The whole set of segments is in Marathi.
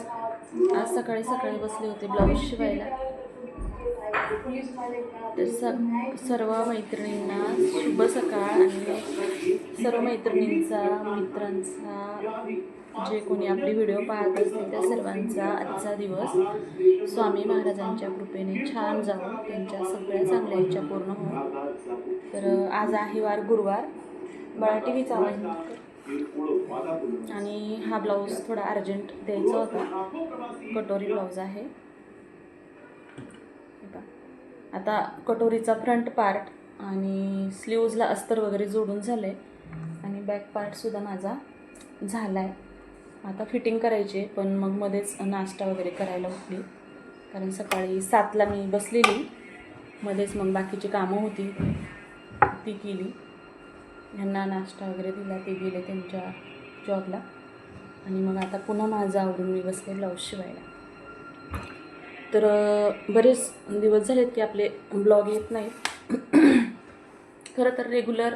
आज सकाळी सकाळी बसले होते ब्लाऊज शिवायला। तर सर्व मैत्रिणींना शुभ सकाळ आणि सर्व मैत्रिणींचा मित्रांचा जे कोणी आपली व्हिडिओ पाहत असतील त्या सर्वांचा आजचा दिवस स्वामी महाराजांच्या कृपेने छान जावो, त्यांच्या सगळ्या चांगल्या इच्छा पूर्ण हो। तर आज आहे वार गुरुवार। बाळा टीव्हीचा आवाज आणि हा ब्लाऊज थोडा अर्जंट द्यायचा होता, कटोरी ब्लाऊज आहे। आता कटोरीचा फ्रंट पार्ट आणि स्लीव्जला अस्तर वगैरे जोडून झाले आणि बॅक पार्ट सुद्धा माझा झालाय। आता फिटिंग करायची, पण मग मध्येच नाश्ता वगैरे करायला उठली, कारण सकाळी 7ला मी बसलेली, मध्येच मग बाकीची कामं होती ती केली, यांना नाश्ता वगैरे दिला, ते गेले त्यांच्या जॉबला आणि मग आता पुन्हा माझं आवरून मी बसले ब्लाऊज शिवायला। तर बरेच दिवस झालेत की आपले ब्लॉग येत नाहीत। खरं तर रेग्युलर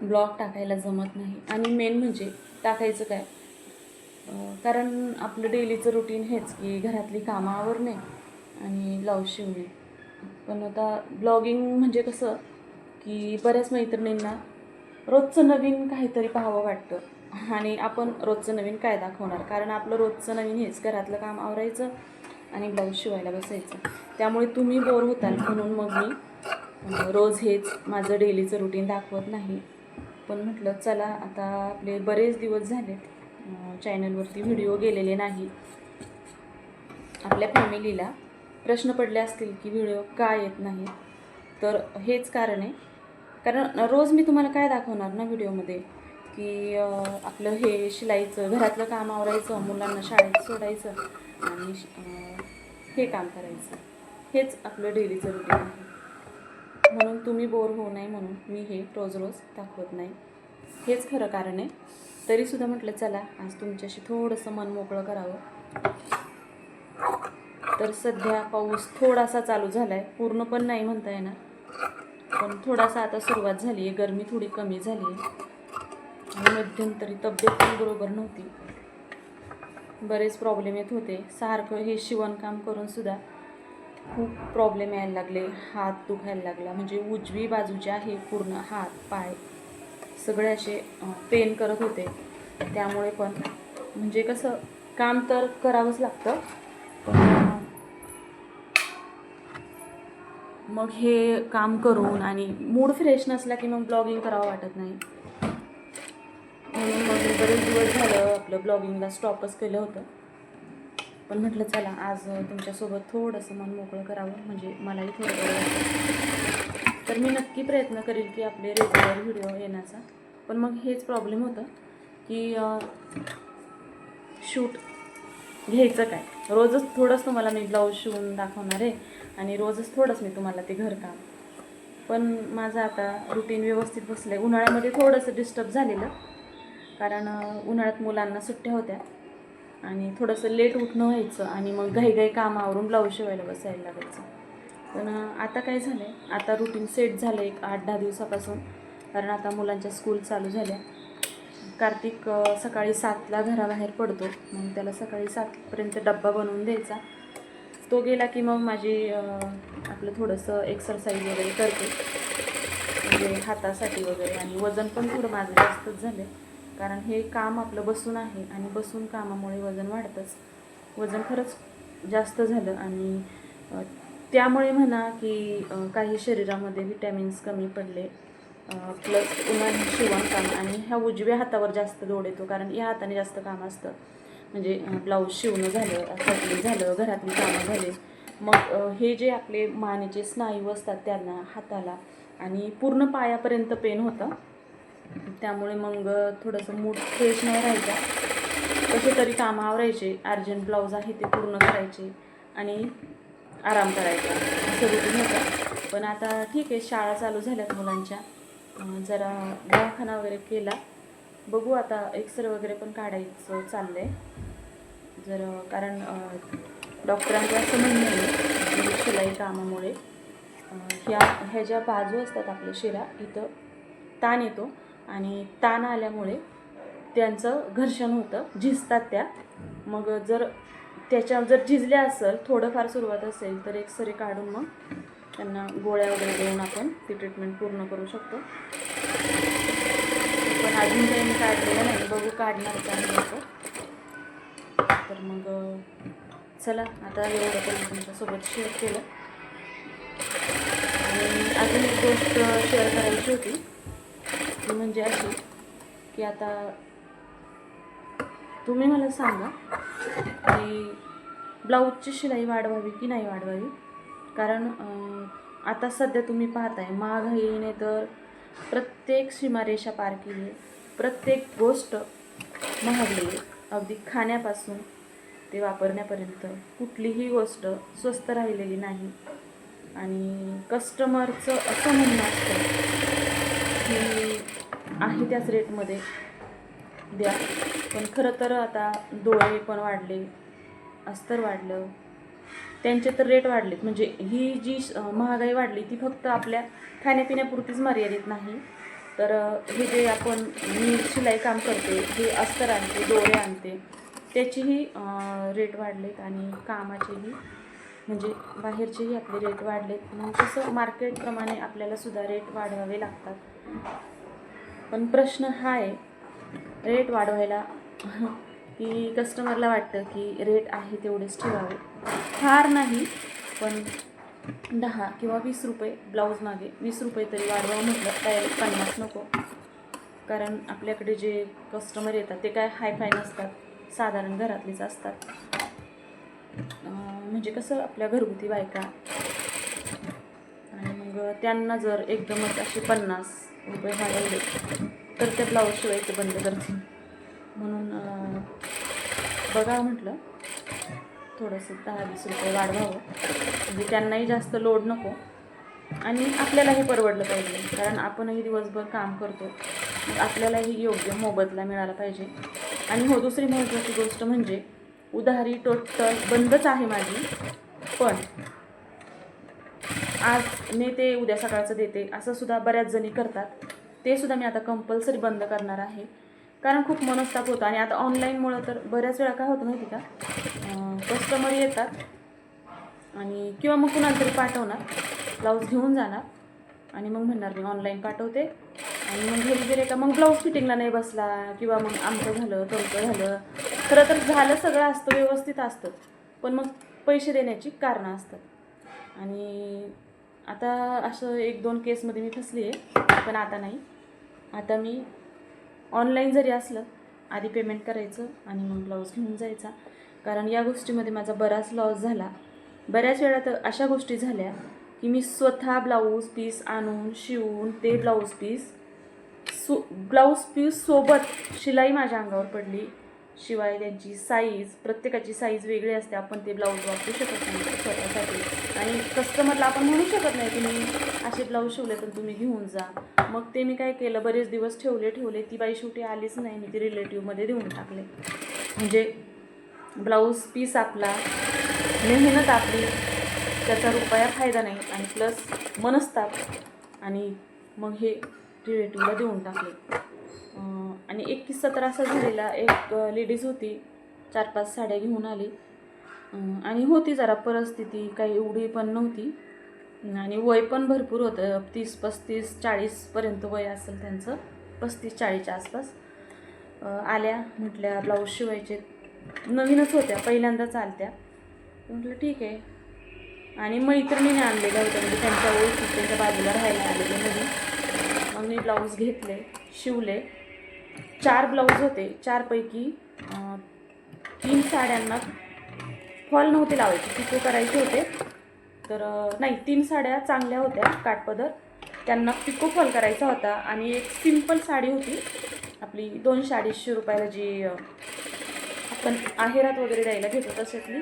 ब्लॉग टाकायला जमत नाही आणि मेन म्हणजे टाकायचं काय, कारण आपलं डेलीचं रुटीन हेच की घरातली कामं आवरणे आणि ब्लाऊज शिवणे। पण आता ब्लॉगिंग म्हणजे कसं की बऱ्याच मैत्रिणींना रोजचं नवीन काहीतरी पाहावं वाटतं आणि आपण रोजचं नवीन काय दाखवणार, कारण आपलं रोजचं नवीन हेच घरातलं काम आवरायचं आणि ब्लाऊज शिवायला बसायचं। त्यामुळे तुम्ही बोर होताल म्हणून मग मी रोज हेच माझं डेलीचं रुटीन दाखवत नाही। पण म्हटलं चला, आता आपले बरेच दिवस झालेत चॅनलवरती व्हिडिओ गेलेले नाही। आपल्या फॅमिलीला प्रश्न पडले असतील की व्हिडिओ का येत नाही, तर हेच कारण आहे। कारण रोज मी तुम्हाला काय दाखवणार ना व्हिडिओमध्ये, की आपलं हे शिलाईचं घरातलं काम आवरायचं, मुलांना शाळेत सोडायचं आणि हे काम करायचं, हेच आपलं डेलीचं रुटीन आहे। म्हणून तुम्ही बोर होऊ नये म्हणून मी हे रोज रोज दाखवत नाही, हेच खरं कारण आहे। तरीसुद्धा म्हटलं चला आज तुमच्याशी थोडंसं मन मोकळं करावं। तर सध्या पाऊस थोडासा चालू झाला आहे, पूर्ण पण नाही म्हणता येणार, पण थोडासा आता सुरुवात झाली आहे। गरमी थोडी कमी झाली आहे आणि मध्यंतरी तब्येत पण बरोबर नव्हती, बरेच प्रॉब्लेम येत होते। सारखं हे शिवणकाम करूनसुद्धा खूप प्रॉब्लेम यायला लागले, हात दुखायला लागला, म्हणजे उजवी बाजूचे आहे पूर्ण हात पाय सगळे असे पेन करत होते। त्यामुळे पण म्हणजे कसं काम तर करावंच लागतं, पण मग हे काम करून आणि मूड फ्रेश नसला की मग ब्लॉगिंग करावं वाटत नाही। म्हणून मग बरेच दिवस झालं आपलं ब्लॉगिंगला स्टॉपच केलं होतं, पण म्हटलं चला आज तुमच्यासोबत थोडंसं मन मोकळं करावं, म्हणजे मलाही थोडं बरं वाटतं। तर मी नक्की प्रयत्न करेल की आपले रेग्युलर व्हिडिओ येण्याचा, पण मग हेच प्रॉब्लेम होतं की शूट घ्यायचं काय, रोजच थोडंच तुम्हाला मी ब्लाऊज शिवून दाखवणार आहे आणि रोजच थोडंच मी तुम्हाला ते घरकाम, पण माझं आता रुटीन व्यवस्थित बसलं आहे। उन्हाळ्यामध्ये थोडंसं डिस्टर्ब झालेलं, कारण उन्हाळ्यात मुलांना सुट्ट्या होत्या आणि थोडंसं लेट उठणं व्हायचं आणि मग घाईघाई काम आवरून ब्लाऊज शिवायला बसायला लागायचं। पण आता काय झालं आहे, आता रुटीन सेट झालं आहे एक 8-10 दिवसापासून, कारण आता मुलांच्या स्कूल चालू झाल्या। कार्तिक सकाळी 7ला घराबाहेर पडतो, मग त्याला सकाळी 7पर्यंत डब्बा बनवून द्यायचा, तो गेला की मग माझी आपलं थोडंसं एक्सरसाइज वगैरे करते, म्हणजे हातासाठी वगैरे, आणि वजन पण थोडं माझं जास्तच झालं आहे, कारण हे काम आपलं बसून आहे आणि बसून कामामुळे वजन वाढतंच। वजन खरंच जास्त झालं आणि त्यामुळे म्हणा की काही शरीरामध्ये विटॅमिन्स कमी पडले, प्लस पुन्हा शिवणकाम आणि ह्या उजव्या हातावर जास्त लोड येतो, कारण या हाताने जास्त काम असतं, म्हणजे ब्लाऊज शिवणं झालं, कटिंग झालं, घरातली कामं झाले, मग हे जे आपले मानेचे स्नायू असतात त्यांना हाताला आणि पूर्ण पायापर्यंत पेन होतं। त्यामुळे मग थोडंसं मूड फ्रेश नाही राहायचा, कसे तरी कामं आवरायचे, अर्जंट ब्लाऊज आहे ते पूर्ण करायचे आणि आराम करायचा, असं रुटीन होतं। पण आता ठीक आहे, शाळा चालू झाल्यात मुलांच्या, जरा दवाखाना वगैरे केला, बघू आता एक्सरे वगैरे पण काढायचं चाललं आहे, जर कारण डॉक्टरांचं असं म्हणणं आहे की शिलाई कामामुळे ह्या ज्या बाजू असतात आपल्या शिरा इथं ताण येतो आणि ताण आल्यामुळे त्यांचं घर्षण होतं, झिजतात त्या, मग जर त्याच्या जर झिजल्या असेल, थोडंफार सुरुवात असेल तर एक सरी काढून मग त्यांना गोळ्या वगैरे देऊन आपण ती ट्रीटमेंट पूर्ण करू शकतो. पण अजून काही मी काढलेलं नाही, बघू काढणार चांगलं होतं. तर मग चला आता एवढं पण तुमच्यासोबत शेअर केलं. आणि अजून एक गोष्ट शेअर करायची होती, ती म्हणजे अशी की आता तुम्ही मला सांगा की ब्लाऊजची शिलाई वाढवावी की नाही वाढवावी. कारण आता सध्या तुम्ही पाहताय महागाईने तर प्रत्येक सीमारेषा पार केली, प्रत्येक गोष्ट महागली. अगदी खाण्यापासून ते वापरण्यापर्यंत कुठलीही गोष्ट स्वस्त राहिलेली नाही. आणि कस्टमरचं असं म्हणणं असतं की आहे त्याच रेटमध्ये द्या, पण खरं तर आता दोरे पण वाढले, अस्तर वाढलं, त्यांचे तर रेट वाढलेत. म्हणजे ही जी महागाई वाढली ती फक्त आपल्या खाण्यापिण्यापुरतीच मर्यादित नाही, तर हे जे आपण मी शिलाई काम करते, हे अस्तर आणते, दोरे आणते, त्याचीही रेट वाढलेत आणि कामाचेही म्हणजे बाहेरचेही आपले रेट वाढलेत. मग तसं मार्केटप्रमाणे आपल्यालासुद्धा रेट वाढवावे लागतात. पण प्रश्न हा आहे रेट वाढवायला की कस्टमरला वाटतं की रेट आहे तेवढेच ठेवावे, फार नाही पण 10 किंवा 20 रुपये ब्लाऊज मागे 20 रुपये तरी वाढवा म्हटलं, डायरेक्ट 50 नको. कारण आपल्याकडे जे कस्टमर येतात ते काय हाय फाय नसतात, साधारण घरातलेच असतात. म्हणजे कसं आपल्या घरगुती बायका, आणि मग त्यांना जर एकदमच असे 50 रुपये वाढवले तर ते ब्लाऊज शिवायचं बंद करतील. म्हणून बघा म्हटलं थोडंसं 10-20 रुपये वाढवावं, म्हणजे त्यांनाही जास्त लोड नको आणि आपल्यालाही परवडलं पाहिजे. कारण आपणही दिवसभर काम करतो, मग आपल्यालाही योग्य मोबदला मिळाला पाहिजे. आणि हो, दुसरी महत्त्वाची गोष्ट म्हणजे उधारी टोटल बंदच आहे माझी, पण आज नेते उद्या सकाळचं देते असं सुद्धा बऱ्याच जणी करतात. ते सुद्धा मी आता कंपल्सरी बंद करणार आहे, कारण खूप मनस्ताप होतं. आणि आता ऑनलाईनमुळं तर बऱ्याच वेळा काय होतं माहिती का, कस्टमर येतात आणि किंवा मग कुणाला तरी पाठवणार, ब्लाऊज घेऊन जाणार आणि मग म्हणणार मी ऑनलाईन पाठवते, आणि मग घरी गेले का मग ब्लाऊज फिटिंगला नाही बसला किंवा मग आमचं झालं तमचं झालं. खरं तर झालं सगळं असतं, व्यवस्थित असतं, पण मग पैसे देण्याची कारणं असतात. आणि आता असं 1-2 केसमध्ये मी फसली आहे, पण आता नाही. आता मी ऑनलाईन जरी असलं आधी पेमेंट करायचं आणि मग ब्लाऊज घेऊन जायचा. कारण या गोष्टीमध्ये माझा बराच लॉस झाला. बऱ्याच वेळा तर अशा गोष्टी झाल्या की मी स्वतः ब्लाऊज पीस आणून शिवून ते ब्लाऊज पीस सोबत शिलाई माझ्या अंगावर पडली, शिवाय त्यांची साईज, प्रत्येकाची साईज वेगळी असते. आपण ते ब्लाऊज वापरू शकत नाही स्वतःसाठी, आणि कस्टमरला आपण म्हणू शकत नाही तुम्ही असे ब्लाऊज शिवले तर तुम्ही घेऊन जा. मग ते मी काय केलं, बरेच दिवस ठेवले, ती बाई शेवटी आलीच नाही, मी ती रिलेटिव्हमध्ये देऊन टाकले. म्हणजे ब्लाऊज पीस आपला, मेहनत आपली, त्याचा रुपया फायदा नाही, आणि प्लस मनस्ताप, आणि मग हे रिलेटिव्हला देऊन टाकले. आणि एक किस्सा तर असा झालेला, एक लेडीज होती, 4-5 साड्या घेऊन आली, आणि होती जरा परिस्थिती काही एवढी पण नव्हती, आणि वय पण भरपूर होतं, 30-35-40पर्यंत वय असेल त्यांचं, 35-40च्या आसपास. आल्या, म्हटल्या ब्लाऊज शिवायचे, नवीनच होत्या, पहिल्यांदाच आलत्या. म्हटलं ठीक आहे. आणि मैत्रिणीने आणलेल्या होत्या, म्हणजे त्यांच्या ओळखी, त्यांच्या बाजूला राहायला आलेले म्हणून. मग मी ब्लाऊज घेतले, शिवले. 4 ब्लाऊज होते, 4पैकी 3 साड्यांना फॉल नव्हते लावायचे, पिको करायचे होते. तर नाही, 3 साड्या चांगल्या होत्या काठपदर, त्यांना पिको फॉल करायचा होता. आणि एक सिंपल साडी होती आपली 200-250 रुपयाला, जी आपण आहेरात वगैरे द्यायला घेतो तशातली.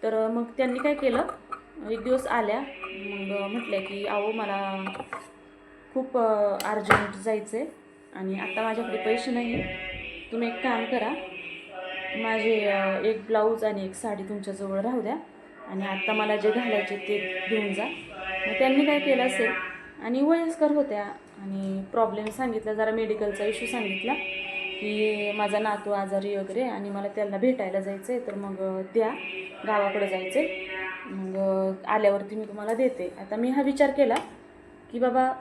तर मग त्यांनी काय केलं, एक दिवस आल्या, मग म्हटल्या की अहो मला खूप अर्जंट जायचं आहे आणि आता माझ्याकडे पैसे नाही, तुम्ही एक काम करा, माझे एक ब्लाऊज आणि एक साडी तुमच्याजवळ राहू द्या, आणि आत्ता मला जे घालायचे ते घेऊन जा. मग त्यांनी काय केलं असेल, आणि वयस्कर होत्या, आणि प्रॉब्लेम सांगितला, जरा मेडिकलचा इश्यू सांगितला, की माझा नातू आजारी वगैरे आणि मला त्याला भेटायला जायचं आहे, तर मग द्या, गावाकडं जायचं आहे, मग आल्यावरती मी तुम्हाला देते. आता मी हा विचार केला की बाबा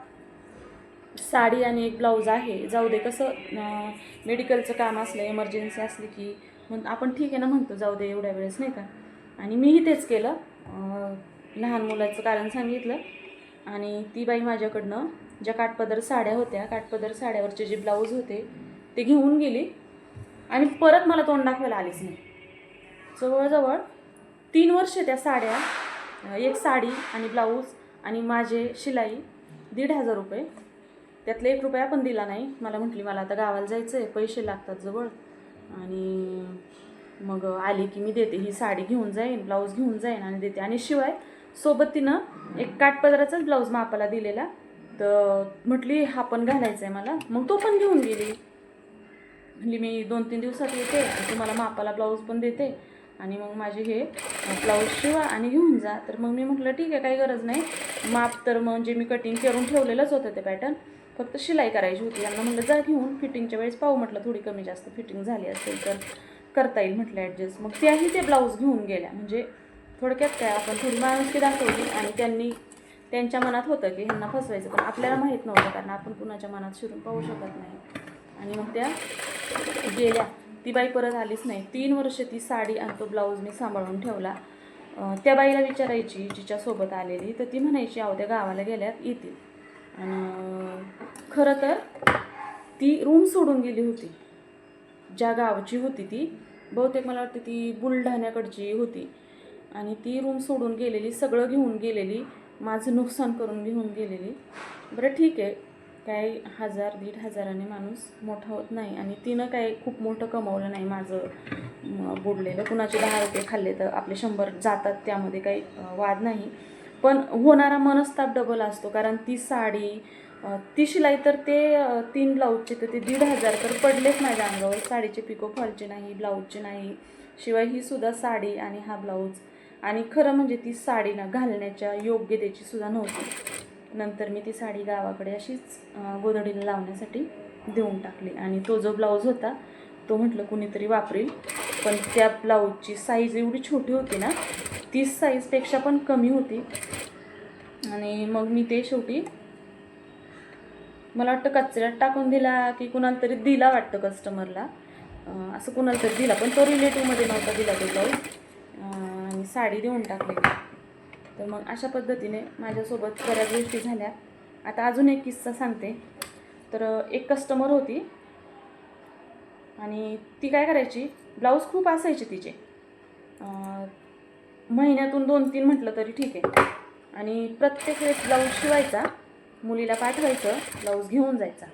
साडी आणि एक ब्लाऊज आहे, जाऊ दे, कसं मेडिकलचं काम असलं, इमर्जन्सी असली की मग आपण ठीक आहे ना म्हणतो, जाऊ दे एवढ्या वेळेस, नाही का. आणि मीही तेच केलं, लहान मुलाचं कारण सांगितलं आणि ती बाई माझ्याकडनं ज्या काठपदर साड्या होत्या, काठपदर साड्यावरचे जे ब्लाऊज होते ते घेऊन गेली आणि परत मला तोंड दाखवायला आलीच नाही. जवळजवळ 3 वर्ष त्या साड्या, एक साडी आणि ब्लाऊज आणि माझे शिलाई 1,500 रुपये, त्यातले 1 रुपया पण दिला नाही. मला म्हटली मला आता गावाला जायचं आहे, पैसे लागतात जवळ, आणि मग आली की मी देते, ही साडी घेऊन जाईन, ब्लाऊज घेऊन जाईन आणि देते. आणि शिवाय सोबत तिनं एक काठपदराचाच ब्लाऊज मापाला दिलेला, तर म्हटली हा पण घालायचा आहे मला, मग तो पण घेऊन गेली. म्हणजे मी 2-3 दिवसात येते, तुम्हाला मापाला ब्लाऊज पण देते आणि मग माझे हे ब्लाऊज शिवा आणि घेऊन जा. तर मग मी म्हटलं ठीक आहे, काही गरज नाही, माप तर म्हणजे मी कटिंग करून ठेवलेलंच होतं ते पॅटर्न, फक्त शिलाई करायची होती. यांना म्हटलं जा घेऊन, फिटिंगच्या वेळेस पाहू म्हटलं, थोडी कमी जास्त फिटिंग झाली असेल तर करता येईल म्हटलं ॲडजस्ट. मग त्याही ते ब्लाऊज घेऊन गेल्या. म्हणजे थोडक्यात काय, आपण थोडी माणुसकी दाखवली आणि त्यांच्या मनात होतं की ह्यांना फसवायचं, पण आपल्याला माहीत नव्हतं, कारण आपण कुणाच्या मनात शिरून पाहू शकत नाही. आणि मग त्या गेल्या, ती बाई परत आलीच नाही. 3 वर्ष ती साडी आणि तो ब्लाऊज मी सांभाळून ठेवला. त्या बाईला विचारायची जिच्यासोबत आलेली, तर ती म्हणायची अहो त्या गावाला गेल्यात, येतील. आणि खरं तर ती रूम सोडून गेली होती, ज्या गावची होती ती, बहुतेक मला वाटते ती बुलढाण्याकडची होती, आणि ती रूम सोडून गेलेली, सगळं घेऊन गेलेली, माझं नुकसान करून घेऊन गेलेली. बरं ठीक आहे, काय 1,000-1,500ने माणूस मोठा होत नाही, आणि तिनं काय खूप मोठं कमवलं नाही माझं बुडलेलं. कुणाचे 10 रुपये खाल्ले तर आपले 100 जातात, त्यामध्ये काही वाद नाही, पण होणारा मनस्ताप डबल असतो. कारण ती साडी, ती शिलाई तर ते 3 ब्लाऊजचे तर ते 1,500 तर पडलेच माझ्या अंगावर. साडीचे पिको फॉलचे नाही, ब्लाऊजचे नाही, शिवाय ही सुद्धा साडी आणि हा ब्लाऊज. आणि खरं म्हणजे ती साडी ना घालण्याच्या योग्यतेची सुद्धा नव्हती. नंतर मी ती साडी गावाकडे अशीच गोधडीला लावण्यासाठी देऊन टाकली. आणि तो जो ब्लाऊज होता तो म्हटलं कुणीतरी वापरेल, पण त्या ब्लाऊजची साईज एवढी छोटी होती ना, 30 साईजपेक्षा पण कमी होती. आणि मग मी ते शेवटी, मला वाटतं कचऱ्यात टाकून दिला की कुणाला तरी दिला वाटतं कस्टमरला, असं कुणाला तरी दिला, पण तो रिलेटिव्हमध्ये नव्हता दिला तो ब्लाऊज, आणि साडी देऊन टाकली. तर मग अशा पद्धतीने माझ्यासोबत बऱ्याच गोष्टी झाल्या. आता अजून एक किस्सा सांगते. तर एक कस्टमर होती आणि ती काय करायची, ब्लाऊज खूप असायचे तिचे, महिन्यातून 2-3 म्हटलं तरी ठीक आहे, आणि प्रत्येक वेळेस ब्लाऊज शिवायचा, मुलीला पाठवायचं, ब्लाऊज घेऊन जायचा.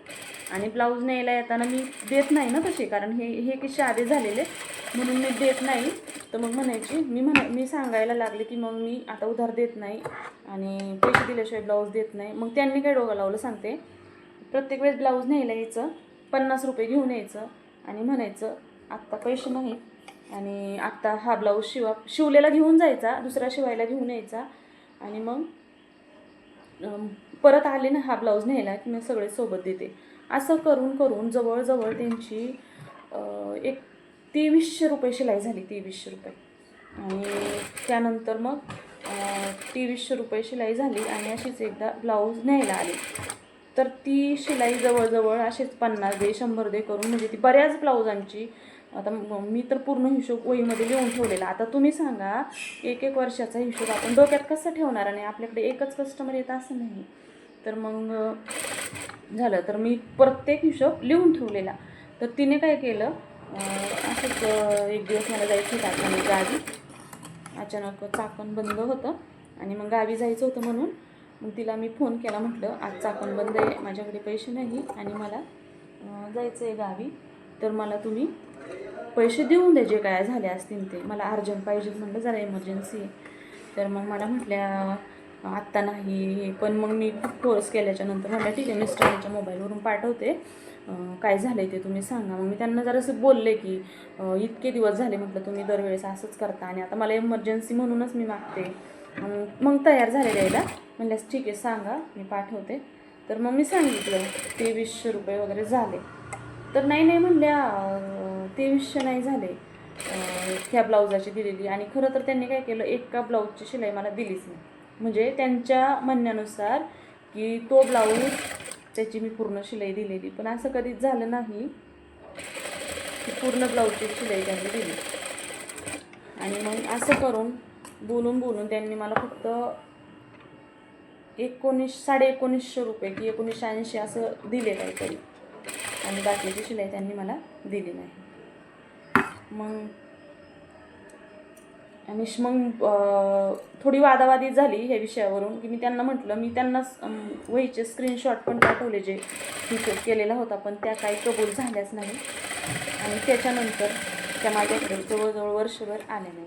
आणि ब्लाऊज न्यायला येताना मी देत नाही ना तसे, कारण हे किस्से आधे झालेले, म्हणून मी देत नाही. तर मग म्हणायची, मी सांगायला लागले की मग मी आता उधार देत नाही आणि पैसे दिल्याशिवाय ब्लाऊज देत नाही. मग त्यांनी काय डोकं लावलं सांगते, प्रत्येक वेळेस ब्लाऊज न्यायला यायचं, 50 रुपये घेऊन यायचं आणि म्हणायचं आत्ता पैसे नाहीत आणि आत्ता हा ब्लाऊज शिवलेला घेऊन जायचा, दुसरा शिवायला घेऊन यायचा, आणि मग परत आले ना हा ब्लाऊज न्यायला की मी सगळे सोबत देते. असं करून करून जवळजवळ त्यांची एक 2300 रुपये शिलाई झाली, 2300 रुपये. आणि त्यानंतर मग 2300 रुपये शिलाई झाली आणि अशीच एकदा ब्लाऊज न्यायला आली. तर ती शिलाई जवळजवळ असेच 50 दे 100 दे करून, म्हणजे ती बऱ्याच ब्लाऊजांची, आता मी तर पूर्ण हिशोब वहीमध्ये लिहून ठेवलेला. आता तुम्ही सांगा, 1-1 वर्षाचा हिशोब आपण डोक्यात कसं ठेवणार, आणि आपल्याकडे एकच कस्टमर येत असं नाही. तर मग झालं, तर मी प्रत्येक हिशोब लिहून ठेवलेला. तर तिने काय केलं, असंच एक दिवस मला जायचं होतं अचानक गावी, अचानक चाकण बंद होतं आणि मग गावी जायचं होतं, म्हणून मग तिला मी फोन केला, म्हटलं आज चाकण बंद आहे, माझ्याकडे पैसे नाही आणि मला जायचं आहे गावी, तर मला तुम्ही पैसे देऊन द्या, जे काय झाले असतील ते, मला अर्जंट पाहिजेत, म्हटलं जरा इमर्जन्सी आहे. तर मग मला म्हटल्या आत्ता नाही, पण मग मी खूप फोर्स केल्याच्या नंतर म्हटलं ठीक आहे, मिस्टरांच्या मोबाईलवरून पाठवते, काय झालं आहे ते तुम्ही सांगा. मग मी त्यांना जरासं बोलले की इतके दिवस झाले, म्हटलं तुम्ही दरवेळेस असंच करता आणि आता मला इमर्जन्सी म्हणूनच मी मागते. मग तयार झाले द्यायला, म्हणल्यास ठीक आहे सांगा, मी पाठवते. तर मग मी सांगितलं 2300 रुपये वगैरे झाले. तर नाही नाही म्हणल्या 2300 नाही झाले त्या ब्लाऊजाची दिलेली. आणि खरं तर त्यांनी काय केलं, एका ब्लाऊजची शिलाई मला दिलीच नाही. म्हणजे त्यांच्या म्हणण्यानुसार की तो ब्लाऊज त्याची मी पूर्ण शिलाई दिलेली, पण असं कधीच झालं नाही की पूर्ण ब्लाऊजची शिलाई त्यांनी दिली. आणि मग असं करून बोलून त्यांनी मला फक्त 19,500 रुपये की 1980 असं दिले काहीतरी, आणि बाकीची शिलाई त्यांनी मला दिली नाही. मग थोडी वादावादी झाली ह्या विषयावरून, की मी त्यांना म्हटलं, मी त्यांना वहीचे स्क्रीनशॉट पण पाठवले जे हिशोब केलेला होता, पण त्या काही कबूल झाल्याच नाही. आणि त्याच्यानंतर त्या माझ्याकडे जवळजवळ वर्षभर आल्या नाही.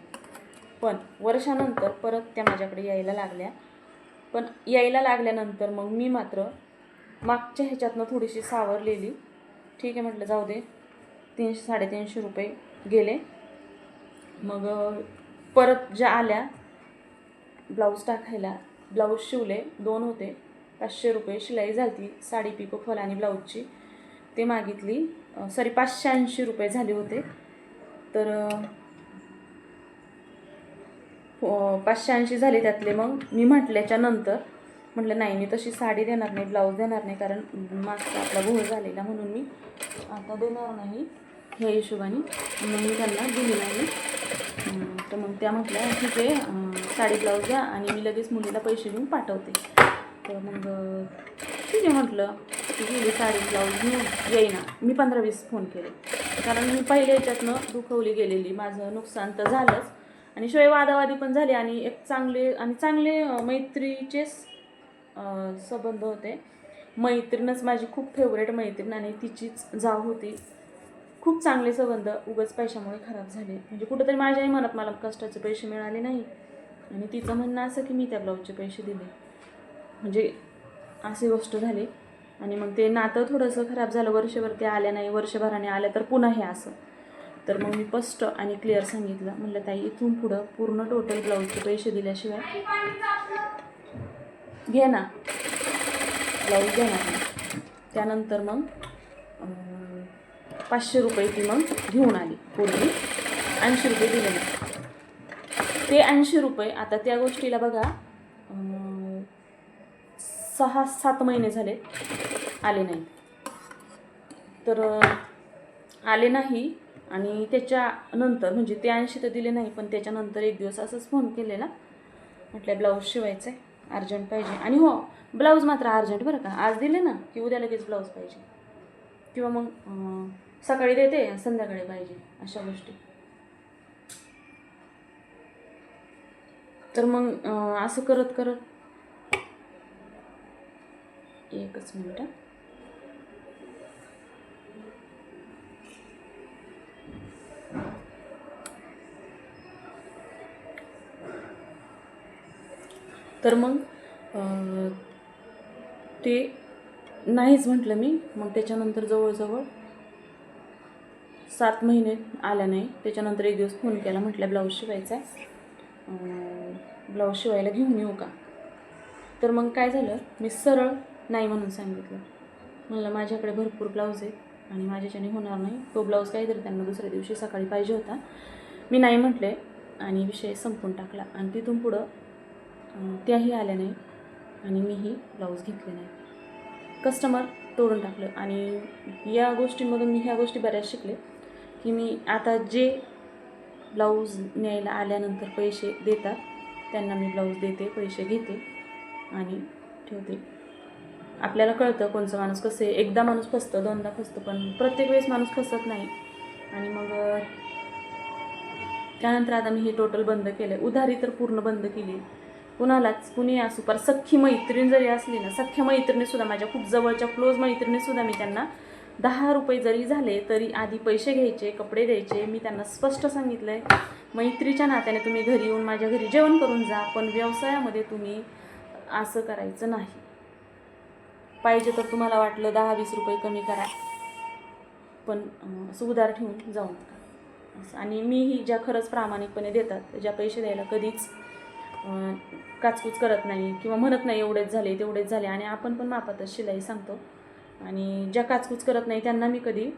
पण वर्षानंतर परत त्या माझ्याकडे यायला लागल्या. पण यायला लागल्यानंतर मग मी मात्र मागच्या ह्याच्यातनं थोडीशी सावरलेली. ठीक आहे म्हटलं, जाऊ दे, 300-350 रुपये गेले. मग परत ज्या आल्या ब्लाऊज टाकायला, ब्लाऊज शिवले, 2 होते, 500 रुपये शिलाई झाली, साडी पिको फॉल आणि ब्लाऊजची, ते मागितली. 580 रुपये झाले होते. तर 580 झाले त्यातले. मग मी म्हटल्याच्यानंतर म्हटलं नाही, मी तशी साडी देणार नाही, ब्लाऊज देणार नाही, कारण मागचा आपला घोळ झालेला, म्हणून मी आता देणार नाही ह्या हिशोबाने. मग मी त्यांना दिली नाही. तर मग त्या म्हटल्या ठीक आहे, साडी ब्लाऊज द्या आणि मी लगेच मुलीला पैसे देऊन पाठवते. तर मग ठीक आहे म्हटलं. ती गेली साडी ब्लाऊज घेऊन, येईना. मी 15-20 फोन केले, कारण मी पहिल्या याच्यातनं दुखवली गेलेली. माझं नुकसान तर झालंच, आणि शिवाय वादावादी पण झाली. आणि एक चांगले मैत्रीचेच संबंध होते. मैत्रीणच माझी खूप फेवरेट मैत्रीण आणि तिचीच जाव होती. खूप चांगले संबंध उगाच पैशामुळे खराब झाले. म्हणजे कुठंतरी माझ्याही मनात मला कष्टाचे पैसे मिळाले नाही, आणि तिचं म्हणणं असं की मी त्या ब्लाऊजचे पैसे दिले, म्हणजे अशी गोष्ट झाली. आणि मग ते नातं थोडंसं खराब झालं. वर्षभर ते आल्या नाही, वर्षभराने आल्या तर पुन्हा हे असं. तर मग मी स्पष्ट आणि क्लिअर सांगितलं, म्हटलं ताई, इथून पुढं पूर्ण टोटल ब्लाऊजचे पैसे दिल्याशिवाय घे ना, ब्लाऊज घेणार नाही. त्यानंतर मग 500 रुपये ती मग घेऊन आली पूर्वी, 80 रुपये दिले नाही. ते 80 रुपये आता त्या गोष्टीला बघा 6-7 महिने झाले आले नाही. तर आले नाही. आणि त्याच्यानंतर म्हणजे ते 80 तर दिले नाही, पण त्याच्यानंतर एक दिवस असंच फोन केलेला, म्हटलं ब्लाऊज शिवायचं आहे, अर्जंट पाहिजे. आणि हो, ब्लाऊज मात्र अर्जंट बरं का, आज दिले ना की उद्या लगेच ब्लाऊज पाहिजे, किंवा मग सकाळी देते संध्याकाळी पाहिजे, अशा गोष्टी. तर मग असं करत करत, एकच मिनिट. तर मग ते नाहीच म्हटलं मी. मग त्याच्यानंतर जवळजवळ 7 महिने आल्या नाही. त्याच्यानंतर एक दिवस फोन केला, म्हटलं ब्लाऊज शिवायचा आहे, ब्लाऊज शिवायला घेऊन येऊ का. तर मग काय झालं, मी सरळ नाही म्हणून सांगितलं. म्हणलं माझ्याकडे भरपूर ब्लाऊज आहेत आणि माझ्याच्याने होणार नाही. तो ब्लाऊज काहीतरी त्यांना दुसऱ्या दिवशी सकाळी पाहिजे होता. मी नाही म्हटले आणि विषय संपून टाकला. आणि तिथून पुढं त्याही आल्या नाही आणि मीही ब्लाऊज घेतले नाही. कस्टमर तोडून टाकलं. आणि या गोष्टींमधून मी ह्या गोष्टी बऱ्याच शिकले, की मी आता जे ब्लाऊज न्यायला आल्यानंतर पैसे देतात त्यांना मी ब्लाऊज देते, पैसे घेते आणि ठेवते. आपल्याला कळतं कोणचं माणूस कसं आहे. एकदा माणूस फसतं, दोनदा फसतं, पण प्रत्येक वेळेस माणूस फसत नाही. आणि मग त्यानंतर आता मी हे टोटल बंद केलं. उधारी तर पूर्ण बंद केली. कुणी असू, पर सख्खी मैत्रीण जरी असली ना, सख्ख्या मैत्रिणीसुद्धा, माझ्या खूप जवळच्या क्लोज मैत्रिणीसुद्धा, मी त्यांना 10 रुपये जरी झाले तरी आधी पैसे घ्यायचे, कपडे द्यायचे. मी त्यांना स्पष्ट सांगितलं आहे, मैत्रीच्या नात्याने तुम्ही घरी येऊन माझ्या घरी जेवण करून जा, पण व्यवसायामध्ये तुम्ही असं करायचं नाही. पाहिजे तर तुम्हाला वाटलं 10-20 रुपये कमी करा, पण असं उधार ठेवून जाऊ नका असं. आणि मीही ज्या खरंच प्रामाणिकपणे देतात, ज्या पैसे द्यायला कधीच काचकूच करत नाही किंवा म्हणत नाही एवढेच झाले तेवढेच झाले, आणि आपण पण मापातच शिलाई सांगतो. आणि ज्या काचकूच करत नाही त्यांना मी कधी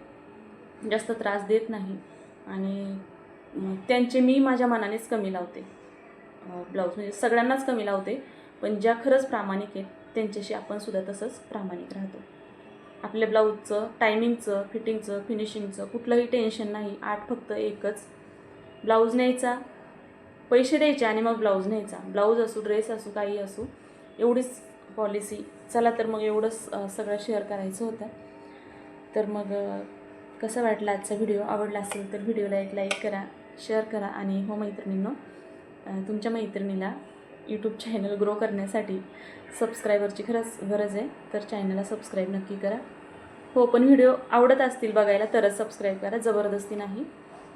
जास्त त्रास देत नाही आणि त्यांचे मी माझ्या मनानेच कमी लावते ब्लाऊज, म्हणजे सगळ्यांनाच कमी लावते, पण ज्या खरंच प्रामाणिक आहेत त्यांच्याशी आपण सुद्धा तसंच प्रामाणिक राहतो. आपल्या ब्लाऊजचं टायमिंगचं, फिटिंगचं, फिनिशिंगचं कुठलंही टेन्शन नाही. फक्त एकच, ब्लाऊज न्यायचा, पैसे द्यायचे आणि मग ब्लाऊज न्यायचा. ब्लाऊज असू, ड्रेस असू, काही असू, एवढीच पॉलिसी. चला तर मग एवढंच सगळं शेअर करायचं होतं. तर मग कसं वाटलं आजचा व्हिडिओ? आवडला असेल तर व्हिडिओला एक लाईक करा, शेअर करा आणि हो मैत्रिणींनो, तुमच्या मैत्रिणीला यूट्यूब चॅनल ग्रो करण्यासाठी सबस्क्रायबरची खरंच गरज आहे, तर चॅनलला सबस्क्राईब नक्की करा. हो, पण व्हिडिओ आवडत असतील बघायला तरच सबस्क्राईब करा, जबरदस्ती नाही.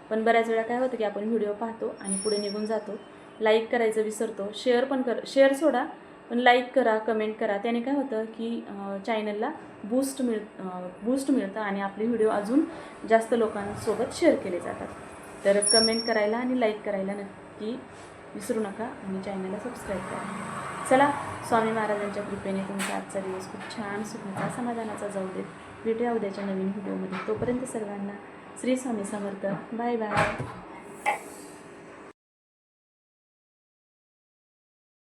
पण बऱ्याच वेळा काय होतं की आपण व्हिडिओ पाहतो आणि पुढे निघून जातो, लाईक करायचं विसरतो. शेअर सोडा, पण लाईक करा, कमेंट करा. त्याने काय होतं की चॅनलला बूस्ट मिळतं आणि आपले व्हिडिओ अजून जास्त लोकांसोबत शेअर केले जातात. तर कमेंट करायला आणि लाईक करायला नक्की विसरू नका आणि चॅनलला सबस्क्राईब करा. चला, स्वामी महाराजांच्या कृपेने तुमचा आजचा दिवस खूप छान, सुखाचा, समाधानाचा जाऊ देत. भेटूया उद्याच्या नवीन व्हिडिओमध्ये. तोपर्यंत सर्वांना श्री स्वामी समर्थ. Bye bye.